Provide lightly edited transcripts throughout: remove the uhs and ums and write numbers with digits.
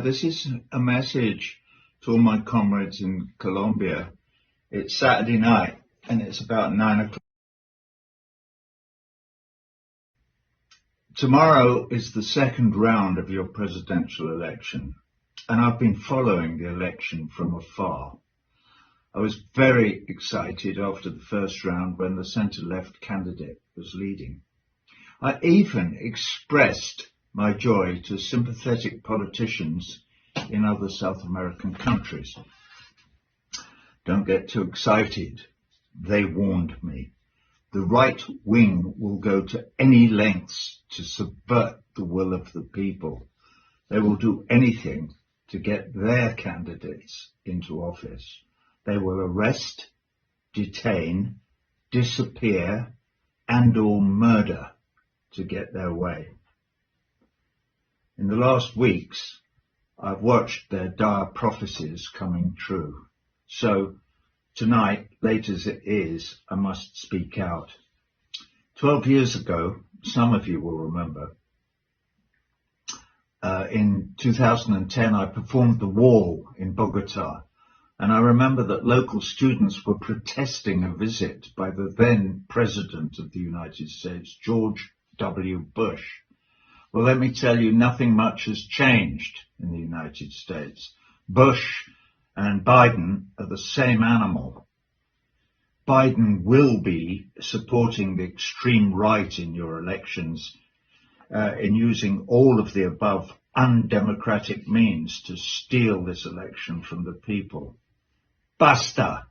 This is a message to all my comrades in Colombia. It's Saturday night and it's about 9 o'clock. Tomorrow is the second round of your presidential election, and I've been following the election from afar. I was very excited after the first round when the centre-left candidate was leading. I even expressed my joy to sympathetic politicians in other South American countries. Don't get too excited, they warned me. The right wing will go to any lengths to subvert the will of the people. They will do anything to get their candidates into office. They will arrest, detain, disappear, and/or murder to get their way. In the last weeks, I've watched their dire prophecies coming true. So tonight, late as it is, I must speak out. 12 years ago, some of you will remember, in 2010, I performed The Wall in Bogota. And I remember that local students were protesting a visit by the then President of the United States, George W. Bush. Well, let me tell you, nothing much has changed in the United States. Bush and Biden are the same animal. Biden will be supporting the extreme right in your elections in using all of the above undemocratic means to steal this election from the people. Basta!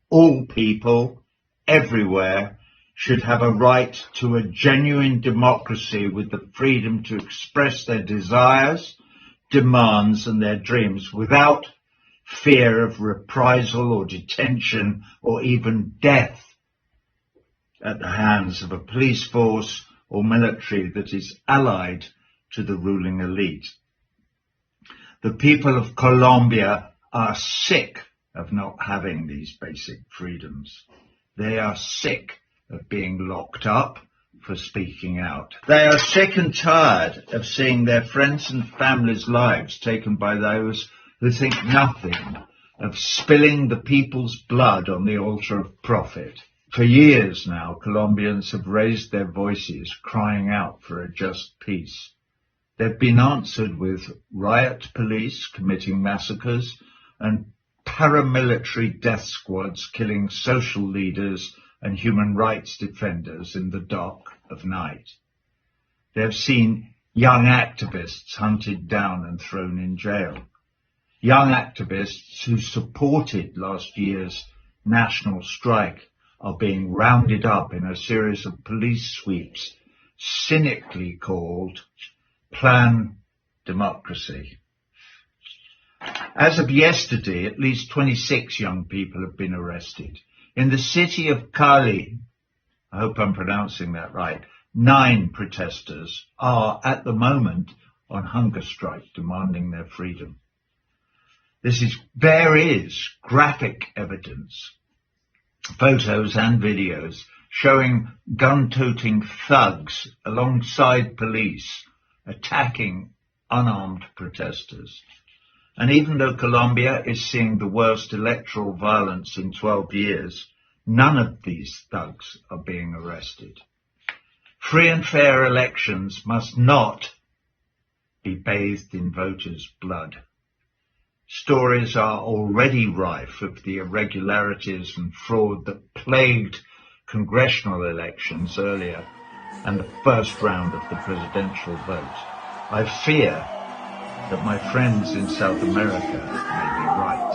All people, everywhere, should have a right to a genuine democracy with the freedom to express their desires, demands and their dreams without fear of reprisal or detention or even death at the hands of a police force or military that is allied to the ruling elite. The people of Colombia are sick of not having these basic freedoms. They are sick of being locked up for speaking out. They are sick and tired of seeing their friends and families' lives taken by those who think nothing of spilling the people's blood on the altar of profit. For years now, Colombians have raised their voices, crying out for a just peace. They've been answered with riot police committing massacres and paramilitary death squads killing social leaders and human rights defenders in the dark of night. They have seen young activists hunted down and thrown in jail. Young activists who supported last year's national strike are being rounded up in a series of police sweeps cynically called Plan Democracy. As of yesterday, at least 26 young people have been arrested. In the city of Cali, I hope I'm pronouncing that right, 9 protesters are at the moment on hunger strike demanding their freedom. There is graphic evidence, photos and videos showing gun-toting thugs alongside police attacking unarmed protesters. And even though Colombia is seeing the worst electoral violence in 12 years, none of these thugs are being arrested. Free and fair elections must not be bathed in voters' blood. Stories are already rife of the irregularities and fraud that plagued congressional elections earlier and the first round of the presidential vote. I fear that my friends in South America may be right,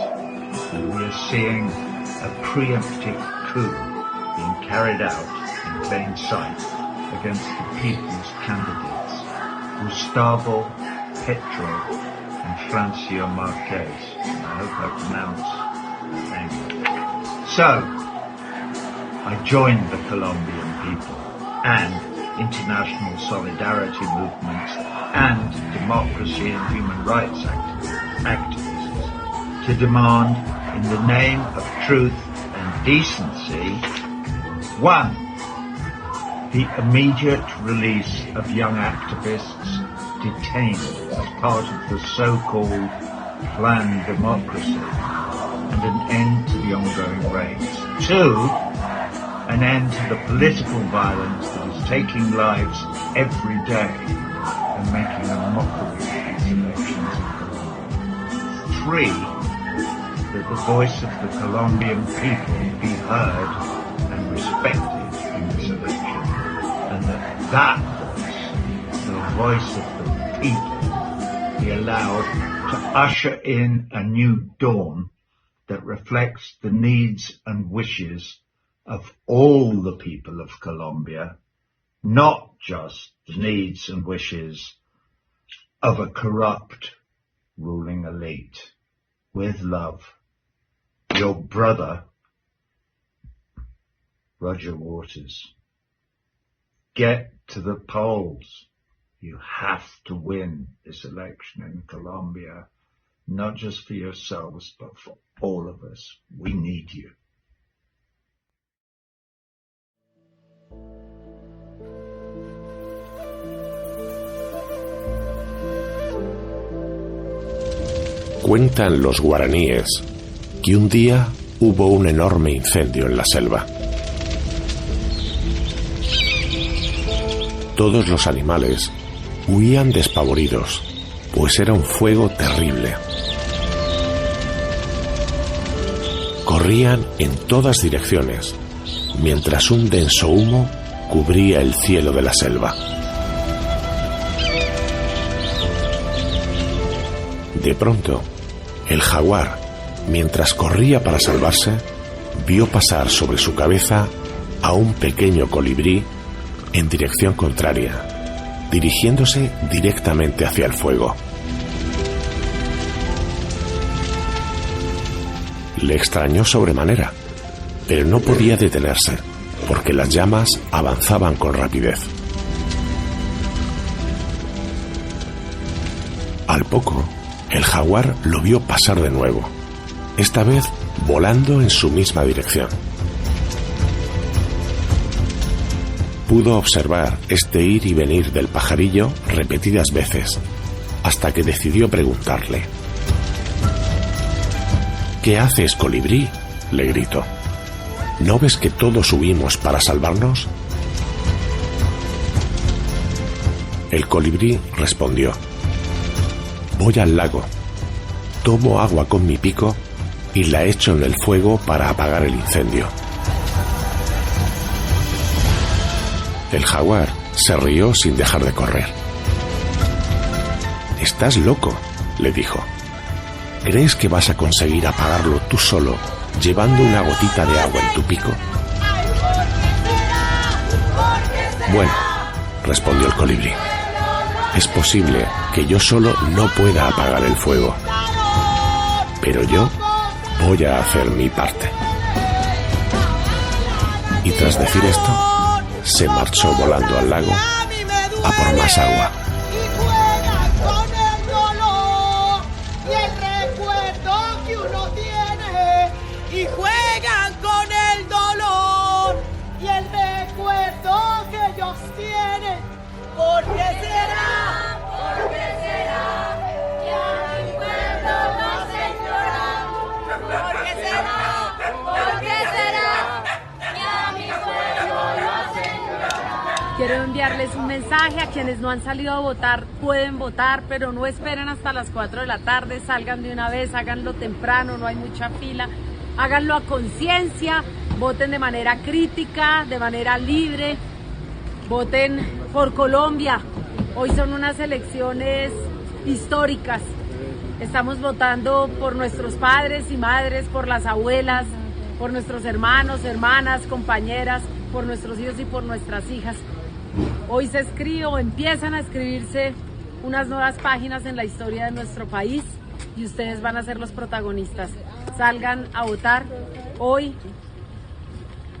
and we are seeing a preemptive coup being carried out in plain sight against the people's candidates, Gustavo Petro and Francia Marquez. I hope I pronounced the name. So, I joined the Colombian people and international solidarity movements and democracy and human rights activists to demand, in the name of truth and decency, 1. The immediate release of young activists detained as part of the so-called planned democracy, and an end to the ongoing raids. 2, an end to the political violence that is taking lives every day and making a mockery of these elections in Colombia. 3, that the voice of the Colombian people be heard and respected in this election, and that voice, the voice of the people, be allowed to usher in a new dawn that reflects the needs and wishes of all the people of Colombia, not just the needs and wishes of a corrupt ruling elite. With love, your brother, Roger Waters. Get to the polls. You have to win this election in Colombia, not just for yourselves, but for all of us. We need you. Cuentan los guaraníes que un día hubo un enorme incendio en la selva. Todos los animales huían despavoridos, pues era un fuego terrible. Corrían en todas direcciones, mientras un denso humo cubría el cielo de la selva. De pronto, el jaguar, mientras corría para salvarse, vio pasar sobre su cabeza a un pequeño colibrí en dirección contraria, dirigiéndose directamente hacia el fuego. Le extrañó sobremanera, pero no podía detenerse, porque las llamas avanzaban con rapidez. Al poco, el jaguar lo vio pasar de nuevo, esta vez volando en su misma dirección. Pudo observar este ir y venir del pajarillo repetidas veces, hasta que decidió preguntarle. «¿Qué haces, colibrí?», le gritó. «¿No ves que todos huimos para salvarnos?». El colibrí respondió. «Voy al lago, tomo agua con mi pico y la echo en el fuego para apagar el incendio». El jaguar se rió sin dejar de correr. «Estás loco», le dijo. «¿Crees que vas a conseguir apagarlo tú solo llevando una gotita de agua en tu pico?». «Bueno», respondió el colibrí, «es posible que yo solo no pueda apagar el fuego, pero yo voy a hacer mi parte». Y tras decir esto, se marchó volando al lago a por más agua. Y juegan con el dolor y el recuerdo que ellos tienen. ¿Por qué será? ¿Por qué será? Que a mi pueblo no se llora. ¿Por qué será? ¿Por qué será? Que a mi pueblo no se llora. Quiero enviarles un mensaje a quienes no han salido a votar. Pueden votar, pero no esperen hasta las 4 de la tarde. Salgan de una vez, háganlo temprano, no hay mucha fila. Háganlo a conciencia, voten de manera crítica, de manera libre, voten por Colombia. Hoy son unas elecciones históricas. Estamos votando por nuestros padres y madres, por las abuelas, por nuestros hermanos, hermanas, compañeras, por nuestros hijos y por nuestras hijas. Hoy se escribe o empiezan a escribirse unas nuevas páginas en la historia de nuestro país y ustedes van a ser los protagonistas. Salgan a votar hoy,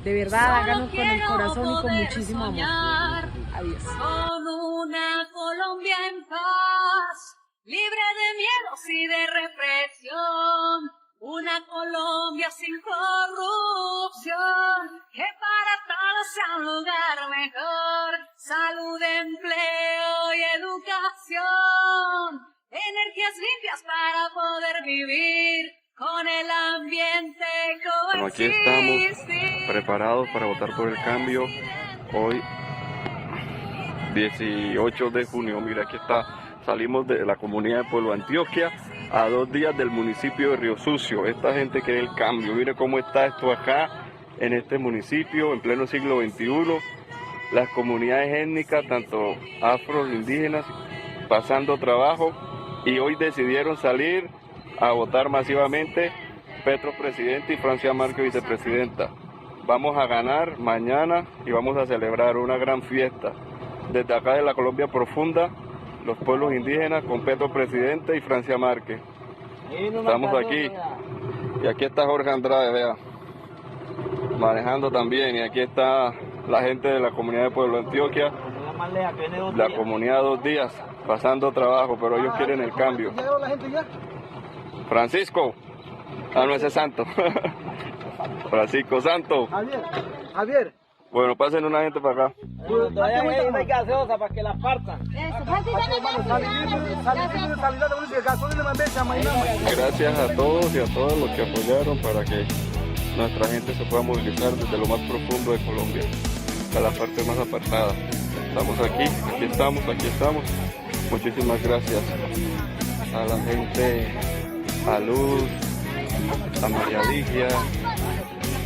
de verdad, háganlo con el corazón y con muchísimo amor. Adiós. Con una Colombia en paz, libre de miedos y de represión, una Colombia sin corrupción, que para todos sea un lugar mejor, salud, empleo y educación. energías limpias para poder vivir con el ambiente Bueno, aquí estamos preparados para votar por el cambio. Hoy 18 de junio, mira, aquí está, salimos de la comunidad de Pueblo Antioquia a 2 días del municipio de Río Sucio. Esta gente quiere el cambio, mire cómo está esto acá en este municipio en pleno siglo XXI. Las comunidades étnicas, tanto afro, indígenas, pasando trabajo, y hoy decidieron salir a votar masivamente. Petro presidente y Francia Márquez vicepresidenta. Vamos a ganar mañana y vamos a celebrar una gran fiesta. Desde acá de la Colombia profunda, los pueblos indígenas con Petro presidente y Francia Márquez. Estamos aquí. Y aquí está Jorge Andrade, vea, manejando también. Y aquí está la gente de la comunidad de Pueblo Antioquia, la comunidad 2 días, pasando trabajo, pero ellos quieren el cambio. Francisco, no, ese es Santo. Francisco Santo. Javier. Bueno, pasen una gente para acá. Todavía hay gaseosa para que la partan. Gracias a todos y a todos los que apoyaron para que nuestra gente se pueda movilizar desde lo más profundo de Colombia a la parte más apartada. Estamos aquí estamos. Muchísimas gracias a la gente, a Luz, a María Ligia,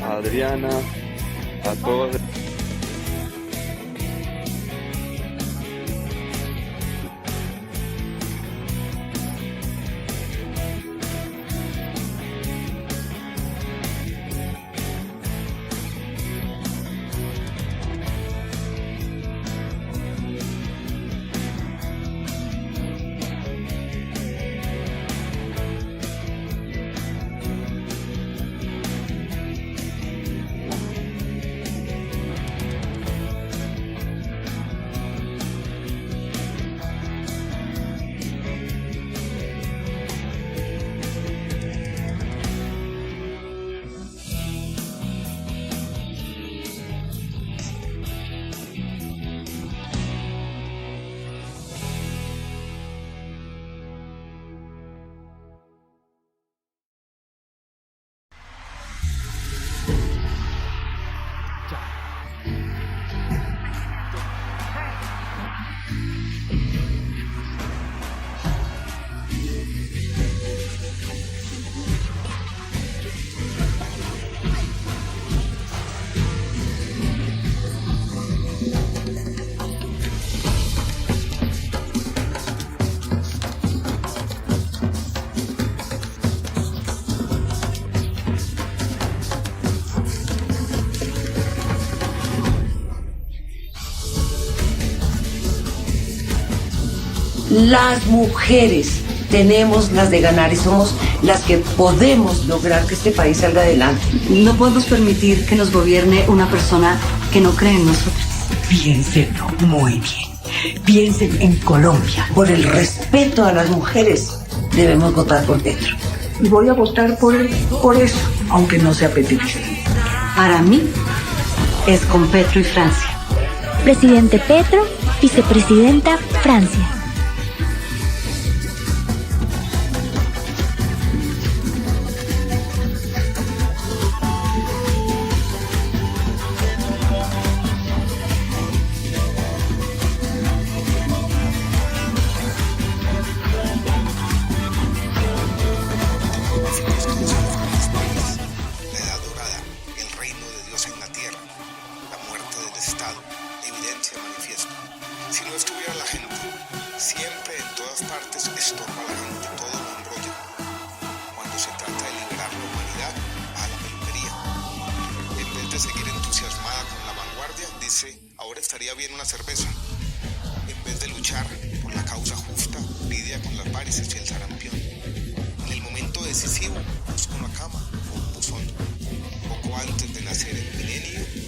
a Adriana, a todos. Las mujeres tenemos las de ganar y somos las que podemos lograr que este país salga adelante. No podemos permitir que nos gobierne una persona que no cree en nosotros. Piénsenlo muy bien. Piensen en Colombia. Por el respeto a las mujeres debemos votar por Petro. Y voy a votar por él, por eso, aunque no sea petrista. Para mí es con Petro y Francia. Presidente Petro, vicepresidenta Francia. Decisivo, busca una cama o un buzón. Poco antes de nacer el milenio,